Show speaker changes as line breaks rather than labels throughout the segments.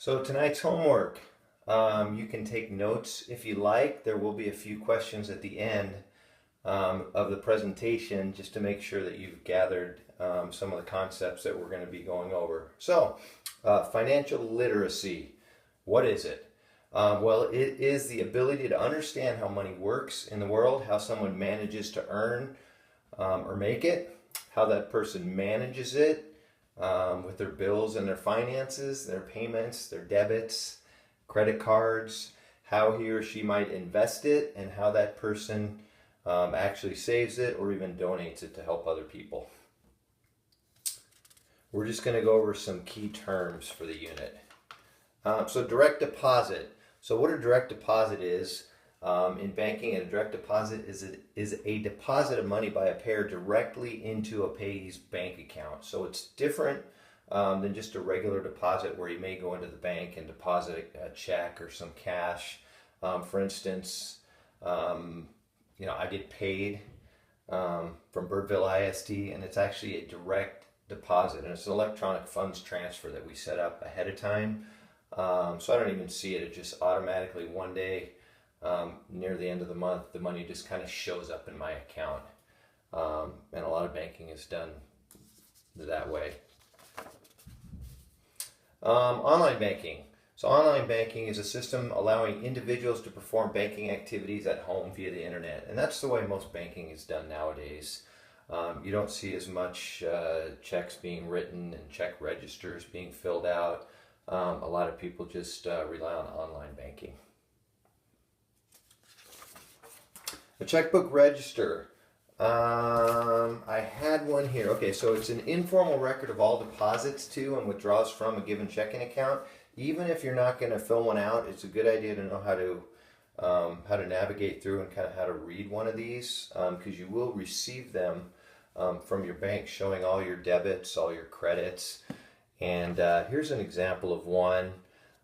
So tonight's homework, you can take notes if you like. There will be a few questions at the end of the presentation just to make sure that you've gathered some of the concepts that we're going to be going over. So, financial literacy, what is it? Well, it is the ability to understand how money works in the world, how someone manages to earn or make it, how that person manages it, with their bills and their finances, their payments, their debits, credit cards, how he or she might invest it, and how that person actually saves it or even donates it to help other people. We're just going to go over some key terms for the unit. So direct deposit. So what a direct deposit is in banking, a direct deposit is a deposit of money by a payer directly into a payee's bank account. So it's different than just a regular deposit where you may go into the bank and deposit a check or some cash. For instance, I get paid from Birdville ISD, and it's actually a direct deposit, and it's an electronic funds transfer that we set up ahead of time. So I don't even see it. It just automatically one day near the end of the month, the money just kind of shows up in my account. And a lot of banking is done that way. Online banking. So online banking is a system allowing individuals to perform banking activities at home via the internet. And that's the way most banking is done nowadays. You don't see as much checks being written and check registers being filled out. A lot of people just rely on online banking. A checkbook register. I had one here. Okay, so it's an informal record of all deposits to and withdrawals from a given checking account. Even if you're not going to fill one out, it's a good idea to know how to navigate through and kind of how to read one of these, because you will receive them from your bank showing all your debits, all your credits. And here's an example of one.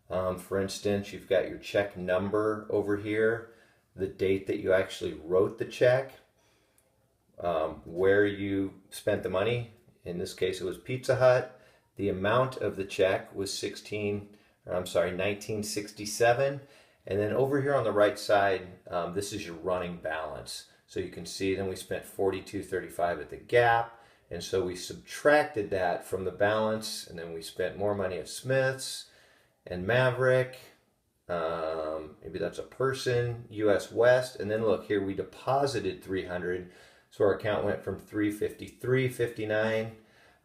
For instance, you've got your check number over here, the date that you actually wrote the check, where you spent the money. In this case, it was Pizza Hut. The amount of the check was 1967. And then over here on the right side, this is your running balance. So you can see then we spent $42.35 at the Gap. And so we subtracted that from the balance, and then we spent more money at Smith's and Maverick. Maybe that's a person, US West. And then look here, we deposited $300. So our account went from $353.59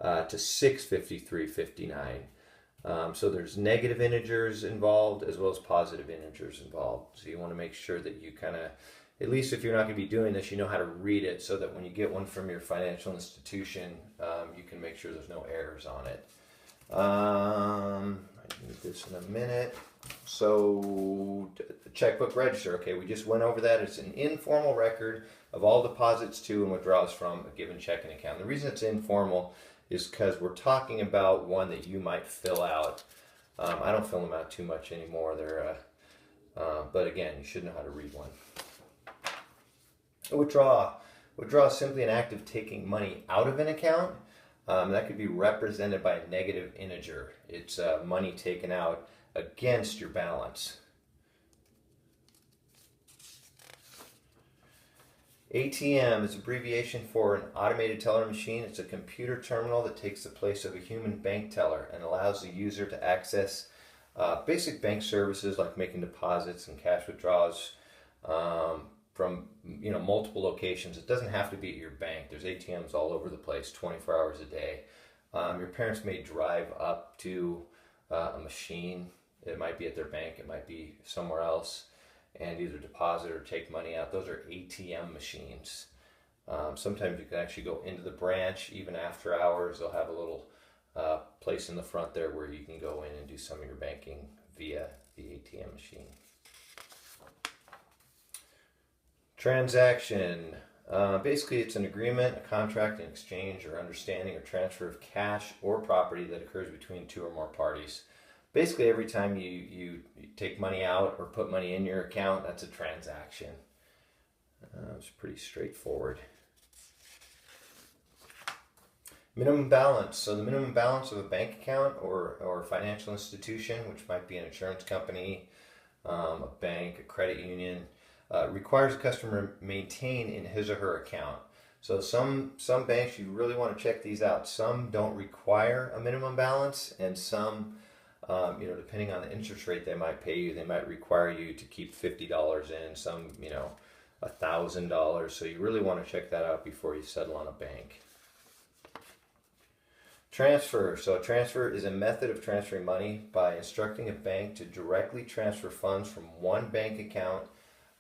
to $653.59. So there's negative integers involved as well as positive integers involved. So you want to make sure that you kind of, at least if you're not going to be doing this, you know how to read it so that when you get one from your financial institution, you can make sure there's no errors on it. I need this in a minute. So the checkbook register, okay, we just went over that. It's an informal record of all deposits to and withdrawals from a given checking account. The reason it's informal is because we're talking about one that you might fill out. I don't fill them out too much anymore. But again, you should know how to read one. A withdrawal. Withdrawal is simply an act of taking money out of an account. That could be represented by a negative integer. It's money taken out against your balance. ATM is abbreviation for an automated teller machine. It's a computer terminal that takes the place of a human bank teller and allows the user to access basic bank services like making deposits and cash withdrawals from multiple locations. It doesn't have to be at your bank. There's ATMs all over the place, 24 hours a day. Your parents may drive up to a machine. It might be at their bank. It might be somewhere else, and either deposit or take money out. Those are ATM machines. Sometimes you can actually go into the branch even after hours. They'll have a little place in the front there where you can go in and do some of your banking via the ATM machine. Transaction. Basically, it's an agreement, a contract, an exchange, or understanding or transfer of cash or property that occurs between two or more parties. Basically, every time you take money out or put money in your account, that's a transaction. It's pretty straightforward. Minimum balance. So the minimum balance of a bank account or financial institution, which might be an insurance company, a bank, a credit union, requires a customer maintain in his or her account. So some banks, you really want to check these out. Some don't require a minimum balance, and some, depending on the interest rate they might pay you, they might require you to keep $50 in. Some, $1,000. So you really want to check that out before you settle on a bank. Transfer. So a transfer is a method of transferring money by instructing a bank to directly transfer funds from one bank account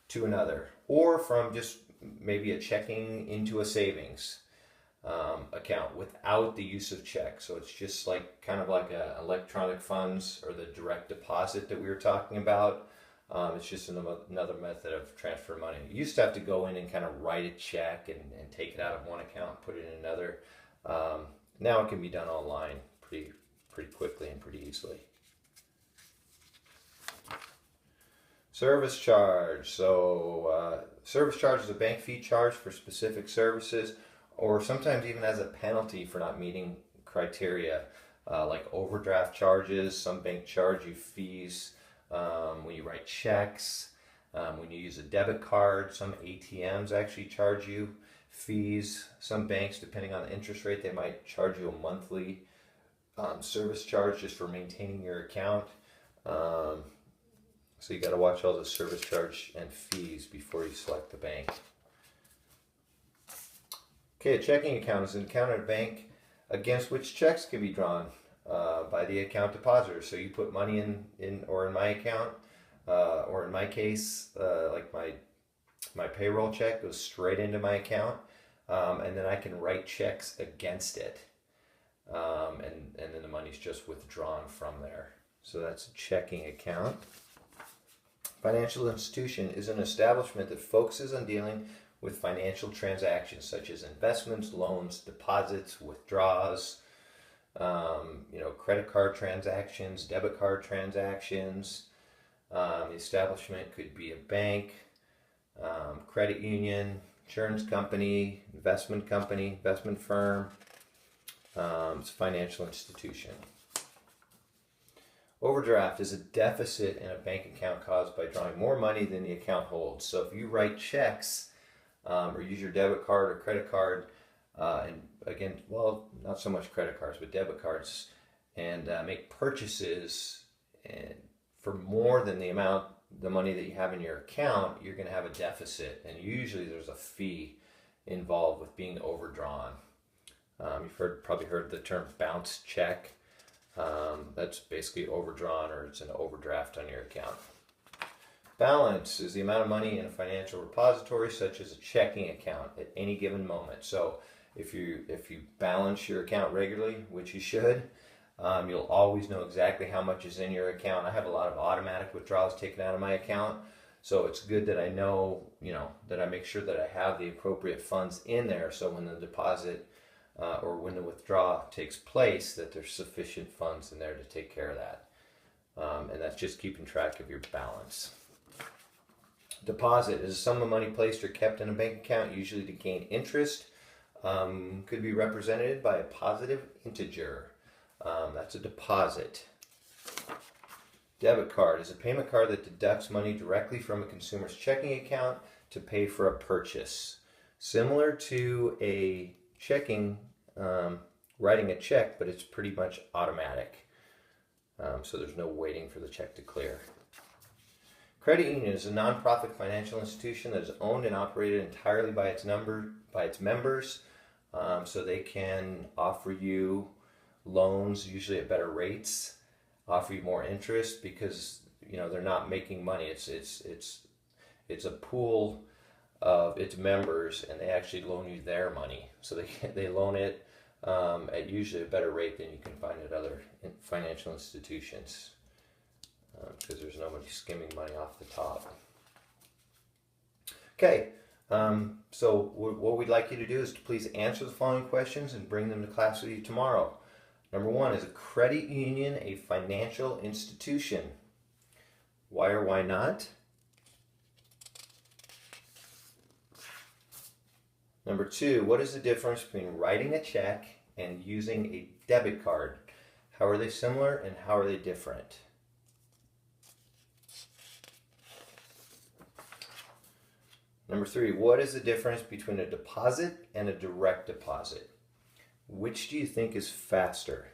to another, or from just maybe a checking into a savings account without the use of checks. So it's just kind of like electronic funds or the direct deposit that we were talking about. It's just another method of transfer money. You used to have to go in and kind of write a check and take it out of one account, put it in another. Now it can be done online pretty quickly and pretty easily. Service charge. So service charge is a bank fee charged for specific services, or sometimes even as a penalty for not meeting criteria, like overdraft charges. Some banks charge you fees when you write checks, when you use a debit card. Some ATMs actually charge you fees. Some banks, depending on the interest rate, they might charge you a monthly service charge just for maintaining your account. So you got to watch all the service charge and fees before you select the bank. Okay, a checking account is an account at a bank against which checks can be drawn by the account depositor. So you put money in my account, or in my case, like my payroll check goes straight into my account, and then I can write checks against it, and then the money's just withdrawn from there. So that's a checking account. Financial institution is an establishment that focuses on dealing with financial transactions such as investments, loans, deposits, withdrawals, credit card transactions, debit card transactions. The establishment could be a bank, credit union, insurance company, investment firm. It's a financial institution. Overdraft is a deficit in a bank account caused by drawing more money than the account holds. So if you write checks or use your debit card or credit card, and again, well, not so much credit cards, but debit cards, and make purchases and for more than the money that you have in your account, you're going to have a deficit. And usually there's a fee involved with being overdrawn. You've probably heard the term bounce check. That's basically overdrawn, or it's an overdraft on your account. Balance is the amount of money in a financial repository, such as a checking account, at any given moment. So if you balance your account regularly, which you should, you'll always know exactly how much is in your account. I have a lot of automatic withdrawals taken out of my account, so it's good that I know, that I make sure that I have the appropriate funds in there, so when the deposit or when the withdrawal takes place, that there's sufficient funds in there to take care of that. And that's just keeping track of your balance. Deposit is a sum of money placed or kept in a bank account, usually to gain interest. Could be represented by a positive integer. That's a deposit. Debit card is a payment card that deducts money directly from a consumer's checking account to pay for a purchase. Similar to a checking, writing a check, but it's pretty much automatic. So there's no waiting for the check to clear. Credit union is a nonprofit financial institution that is owned and operated entirely by its members. So they can offer you loans, usually at better rates, offer you more interest because they're not making money. It's a pool of its members, and they actually loan you their money. So they loan it at usually a better rate than you can find at other financial institutions, because there's nobody skimming money off the top. Okay, so what we'd like you to do is to please answer the following questions and bring them to class with you tomorrow. Number 1, is a credit union a financial institution? Why or why not? Number 2, what is the difference between writing a check and using a debit card. How are they similar and how are they different? Number 3, what is the difference between a deposit and a direct deposit? Which do you think is faster?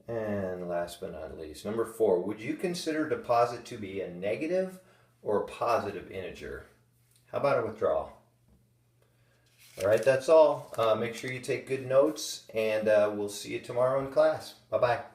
And last but not least, number 4, would you consider deposit to be a negative or a positive integer? How about a withdrawal? All right, that's all. Make sure you take good notes, and we'll see you tomorrow in class. Bye-bye.